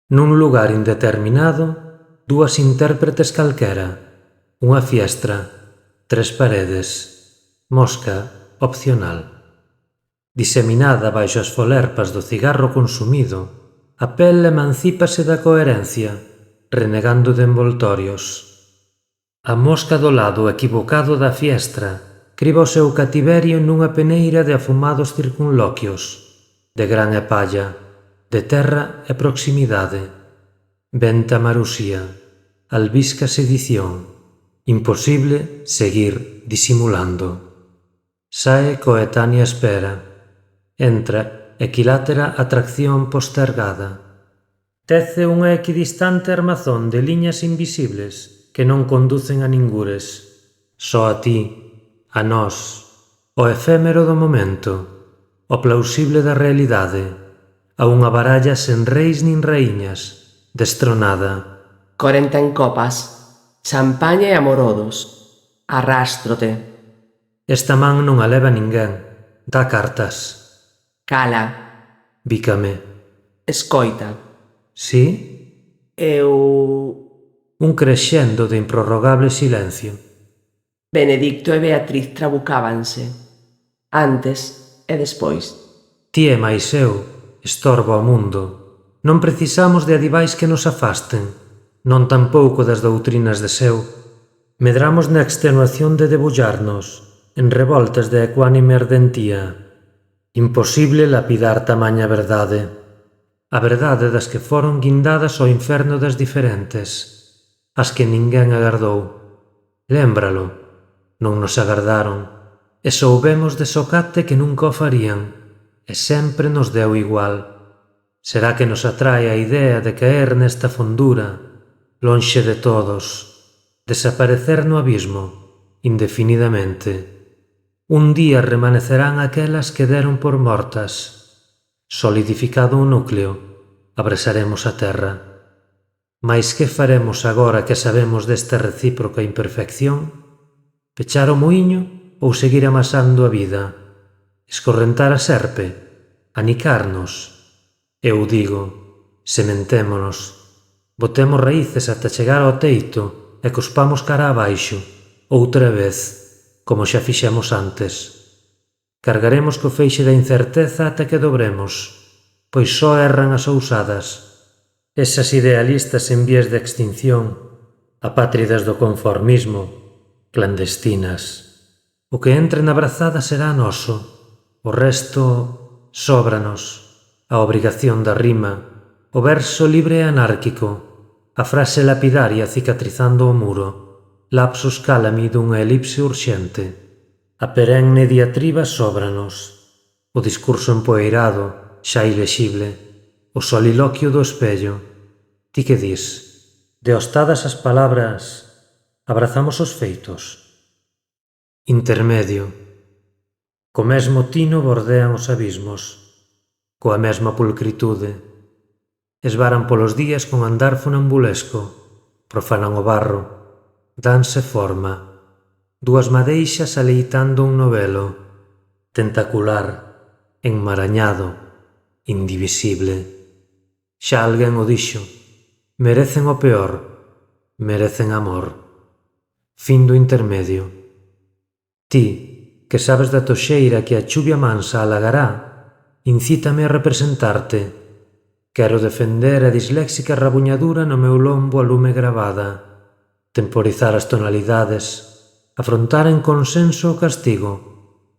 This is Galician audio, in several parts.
Nun lugar indeterminado, dúas intérpretes calquera, unha fiestra, 3 paredes, mosca opcional. Diseminada baixo as folerpas do cigarro consumido, a pel emancípase da coherencia, renegando de envoltorios. A mosca do lado equivocado da fiestra criba o seu cativerio nunha peneira de afumados circunloquios, de gran e palla, de terra e proximidade, venta marusía, albisca sedición, imposible seguir disimulando. Sae coetánea espera, entra equilátera atracción postergada. Tece unha equidistante armazón de liñas invisibles que non conducen a ningures, só a ti, a nós, o efémero do momento, o plausible da realidade, a unha baralla sen reis nin raíñas, destronada. 40 en copas, champaña e amorodos, arrástrote. Esta man non a leva ninguén, dá cartas. Cala, Bícame. escoita. Sí? Un crescendo de improrrogable silencio. Benedicto e Beatriz trabucábanse, antes e despois. Ti e máis eu, estorbo ao mundo. Non precisamos de adivais que nos afasten, non tampouco das doutrinas de seu. Medramos na extenuación de debullarnos, en revoltas de ecuánime ardentía. Imposible lapidar tamaña verdade. A verdade das que foron guindadas ao inferno das diferentes, as que ninguén agardou. Lémbralo, non nos agardaron, e soubemos de socate que nunca o farían, e sempre nos deu igual. Será que nos atrae a idea de caer nesta fondura, lonxe de todos, desaparecer no abismo, indefinidamente. Un día remanecerán aquelas que deron por mortas. Solidificado o núcleo, abrasaremos a terra. Mais que faremos agora que sabemos desta recíproca imperfección? Pechar o muíño ou seguir amasando a vida? Escorrentar a serpe? Anicarnos? Eu digo, sementémonos, botemos raíces ata chegar ao teito e cospamos cara abaixo, outra vez, como xa fixemos antes. Cargaremos co feixe da incerteza ata que dobremos, pois só erran as ousadas. Esas idealistas en vías de extinción, apátridas do conformismo, clandestinas. O que entre na brazada será noso, o resto sóbranos, a obrigación da rima, o verso libre e anárquico, a frase lapidaria cicatrizando o muro, lapsus calami dunha elipse urxente. A perenne diatriba sóbranos, o discurso empoeirado, xa ilexible, o soliloquio do espello. Ti que dis? Deostadas as palabras, abrazamos os feitos. Intermedio. Co mesmo tino bordean os abismos, coa mesma pulcritude. Esvaran polos días con andar funambulesco, profanan o barro, danse forma. Dúas madeixas aleitando un novelo, tentacular, enmarañado, indivisible. Xa alguén o dixo, merecen o peor, merecen amor. Fin do intermedio. Ti, que sabes da toxeira que a chuvia mansa alagará, incítame a representarte. Quero defender a disléxica rabuñadura no meu lombo a lume gravada, temporizar as tonalidades, afrontar en consenso o castigo,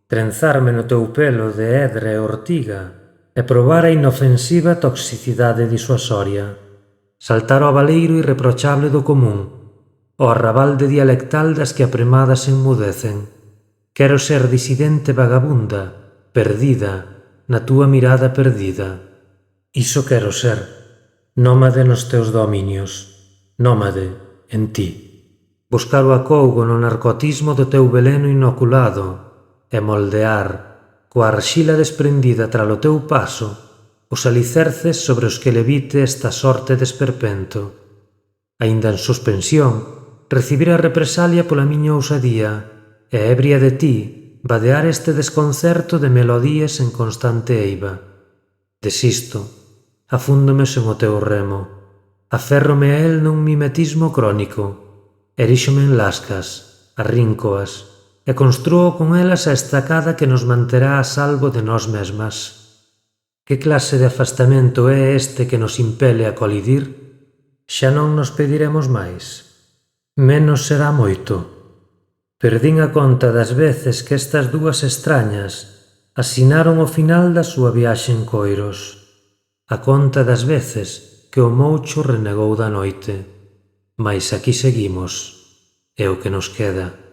trenzarme no teu pelo de edre e ortiga e probar a inofensiva toxicidade disuasoria, saltar ao baleiro irreprochable do común, ao arrabalde dialectal das que apremadas enmudecen. Quero ser disidente vagabunda, perdida, na túa mirada perdida. Iso quero ser, nómade nos teus dominios, nómade en ti. Buscar o acougo no narcotismo do teu veleno inoculado e moldear, coa arxila desprendida tralo teu paso, os alicerces sobre os que levite esta sorte de esperpento. Aínda en suspensión, recibir a represalia pola miña ousadía, e ebria de ti, vadear este desconcerto de melodías en constante eiva. Desisto, afúndome sen o teu remo. Aférrome a el nun mimetismo crónico, eríxome en lascas, arrincóas, e construo con elas a estacada que nos manterá a salvo de nós mesmas. Que clase de afastamento é este que nos impele a colidir? Xa non nos pediremos máis. Menos será moito. Perdín a conta das veces que estas dúas extrañas asinaron o final da súa viaxe en coiros. A conta das veces que o moucho renegou da noite. Mais aquí seguimos, é o que nos queda.